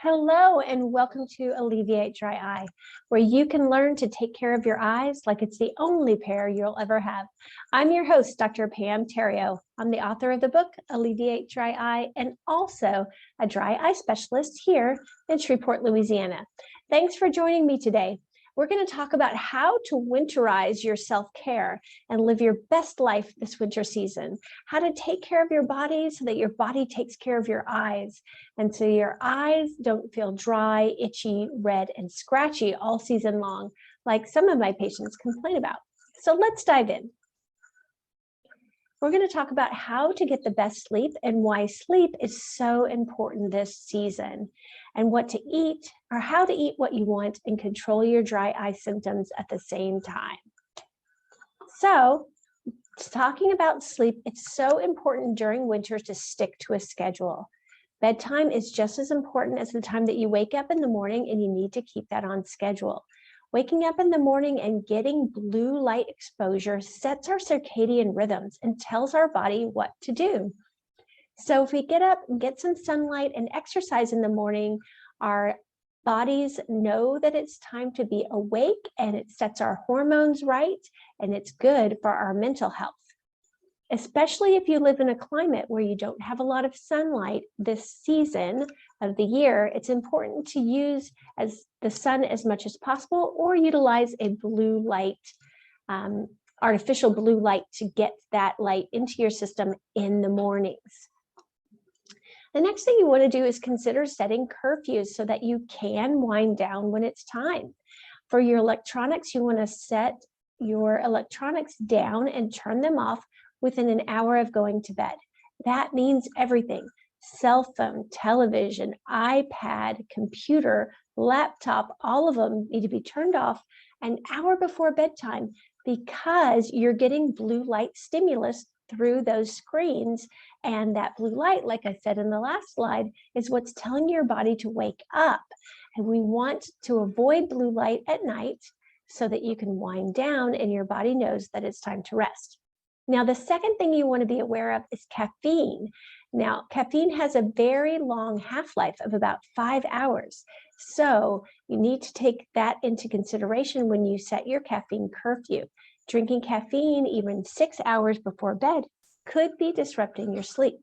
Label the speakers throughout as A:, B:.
A: Hello and welcome to Alleviate Dry Eye, where you can learn to take care of your eyes like it's the only pair you'll ever have. I'm your host, Dr. Pam Terrio. I'm the author of the book, Alleviate Dry Eye, and also a dry eye specialist here in Shreveport, Louisiana. Thanks for joining me today. We're going to talk about how to winterize your self-care and live your best life this winter season. How to take care of your body so that your body takes care of your eyes, and so your eyes don't feel dry, itchy, red, and scratchy all season long, like some of my patients complain about. So let's dive in. We're going to talk about how to get the best sleep and why sleep is so important this season, and what to eat or how to eat what you want and control your dry eye symptoms at the same time. So, talking about sleep, it's so important during winter to stick to a schedule. Bedtime is just as important as the time that you wake up in the morning, and you need to keep that on schedule. Waking up in the morning and getting blue light exposure sets our circadian rhythms and tells our body what to do. So if we get up and get some sunlight and exercise in the morning, our bodies know that it's time to be awake, and it sets our hormones right, and it's good for our mental health. Especially if you live in a climate where you don't have a lot of sunlight this season of the year, it's important to use the sun as much as possible, or utilize a blue light, artificial blue light, to get that light into your system in the mornings. The next thing you want to do is consider setting curfews so that you can wind down when it's time. For your electronics, you want to set your electronics down and turn them off within an hour of going to bed. That means everything: cell phone, television, iPad, computer, laptop, all of them need to be turned off an hour before bedtime, because you're getting blue light stimulus through those screens. And that blue light, like I said in the last slide, is what's telling your body to wake up. And we want to avoid blue light at night so that you can wind down and your body knows that it's time to rest. Now, the second thing you want to be aware of is caffeine. Now, caffeine has a very long half-life of about 5 hours. So you need to take that into consideration when you set your caffeine curfew. Drinking caffeine even 6 hours before bed could be disrupting your sleep.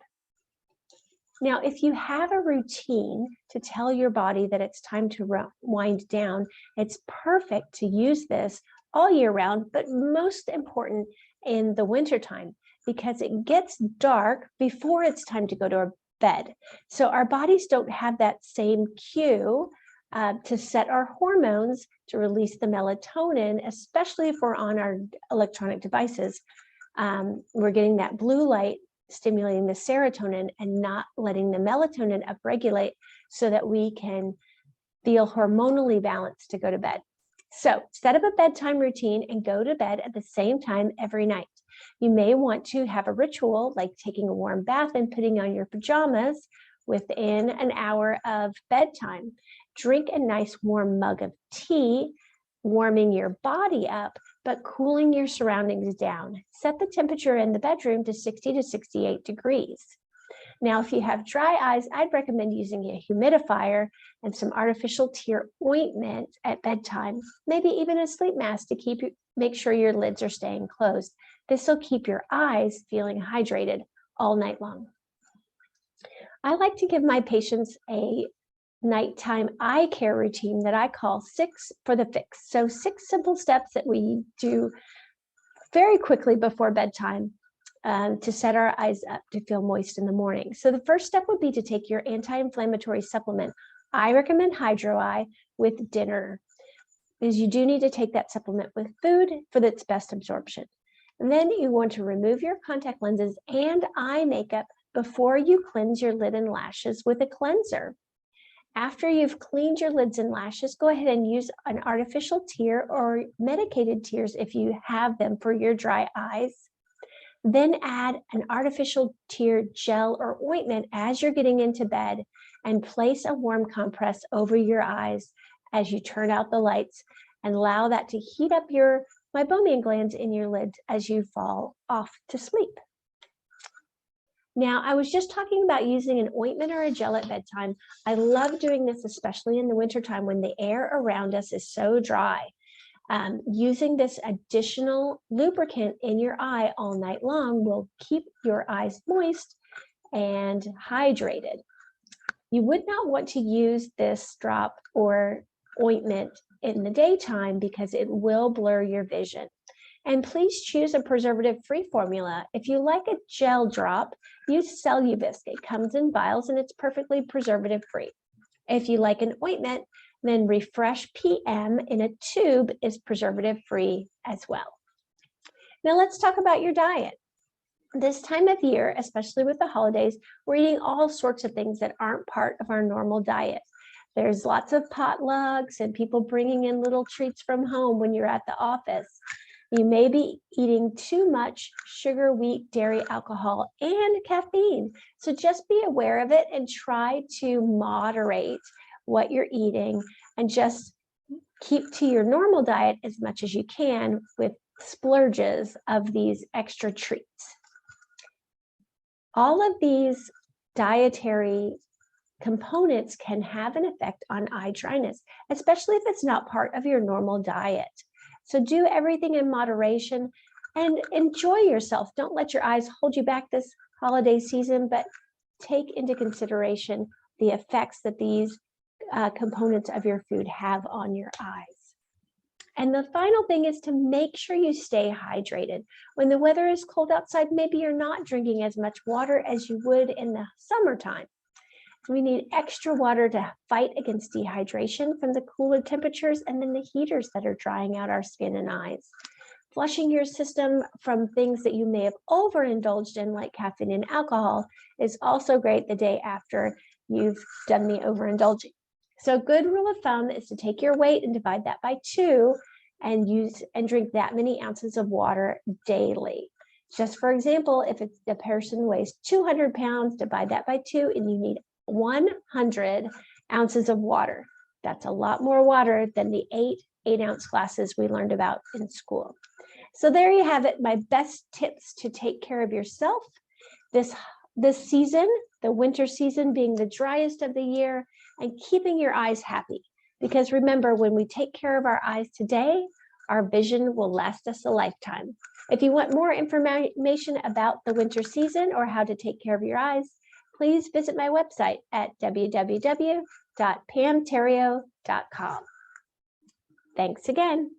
A: Now, if you have a routine to tell your body that it's time to wind down, it's perfect to use this all year round, but most important in the wintertime, because it gets dark before it's time to go to bed. So our bodies don't have that same cue to set our hormones to release the melatonin, especially if we're on our electronic devices. We're getting that blue light stimulating the serotonin and not letting the melatonin upregulate so that we can feel hormonally balanced to go to bed. So set up a bedtime routine and go to bed at the same time every night. You may want to have a ritual like taking a warm bath and putting on your pajamas within an hour of bedtime. Drink a nice warm mug of tea, warming your body up, but cooling your surroundings down. Set the temperature in the bedroom to 60 to 68 degrees. Now, if you have dry eyes, I'd recommend using a humidifier and some artificial tear ointment at bedtime, maybe even a sleep mask to make sure your lids are staying closed. This will keep your eyes feeling hydrated all night long. I like to give my patients a nighttime eye care routine that I call 6 for the fix. So 6 simple steps that we do very quickly before bedtime to set our eyes up to feel moist in the morning. So the first step would be to take your anti-inflammatory supplement. I recommend HydroEye with dinner, because you do need to take that supplement with food for its best absorption. And then you want to remove your contact lenses and eye makeup before you cleanse your lid and lashes with a cleanser. After you've cleaned your lids and lashes, go ahead and use an artificial tear or medicated tears if you have them for your dry eyes. Then add an artificial tear gel or ointment as you're getting into bed, and place a warm compress over your eyes as you turn out the lights, and allow that to heat up your meibomian glands in your lids as you fall off to sleep. Now, I was just talking about using an ointment or a gel at bedtime. I love doing this, especially in the wintertime when the air around us is so dry. Using this additional lubricant in your eye all night long will keep your eyes moist and hydrated. You would not want to use this drop or ointment in the daytime because it will blur your vision. And please choose a preservative-free formula. If you like a gel drop, use Celluvisc. It comes in vials and it's perfectly preservative-free. If you like an ointment, then Refresh PM in a tube is preservative-free as well. Now let's talk about your diet. This time of year, especially with the holidays, we're eating all sorts of things that aren't part of our normal diet. There's lots of potlucks and people bringing in little treats from home when you're at the office. You may be eating too much sugar, wheat, dairy, alcohol, and caffeine. So just be aware of it and try to moderate what you're eating and just keep to your normal diet as much as you can with splurges of these extra treats. All of these dietary components can have an effect on eye dryness, especially if it's not part of your normal diet. So do everything in moderation and enjoy yourself. Don't let your eyes hold you back this holiday season, but take into consideration the effects that these components of your food have on your eyes. And the final thing is to make sure you stay hydrated. When the weather is cold outside, maybe you're not drinking as much water as you would in the summertime. We need extra water to fight against dehydration from the cooler temperatures and then the heaters that are drying out our skin and eyes. Flushing your system from things that you may have overindulged in, like caffeine and alcohol, is also great the day after you've done the overindulging. So a good rule of thumb is to take your weight and divide that by 2 and drink that many ounces of water daily. Just for example, if the person weighs 200 pounds, divide that by 2 and you need 100 ounces of water. That's a lot more water than the 8-ounce glasses we learned about in school. So there you have it, my best tips to take care of yourself this season, the winter season being the driest of the year, and keeping your eyes happy. Because remember, when we take care of our eyes today, our vision will last us a lifetime. If you want more information about the winter season or how to take care of your eyes, please visit my website at www.pamterrio.com. Thanks again.